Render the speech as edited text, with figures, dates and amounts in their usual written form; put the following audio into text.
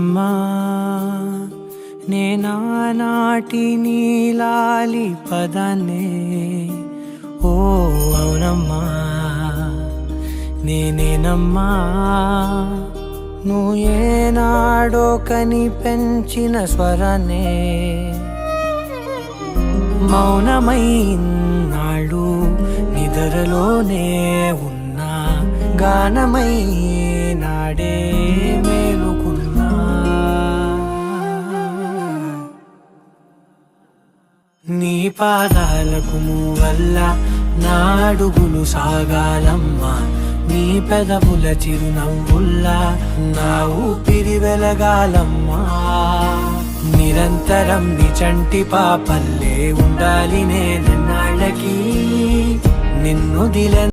నేనమ్మా నేనానాటి నీలాలి పదాన్నే ఓ అవునమ్మా నేనేనమ్మా నువ్వు ఏనాడో కని పెంచిన స్వరాన్నే మౌనమై నాడు నిద్రలోనే ఉన్నా గానమై నాడే మేలుకున్నా నీ పాదాలకు వల్ల నా అడుగులు సాగాలమ్మా నీ పెదవుల చిరునవ్వుల్లా నా ఊపిరి వెలగాలమ్మా నిరంతరం నీ చంటి పాపల్లే ఉండాలి నేనన్నాళ్ళకి నిన్ను దిల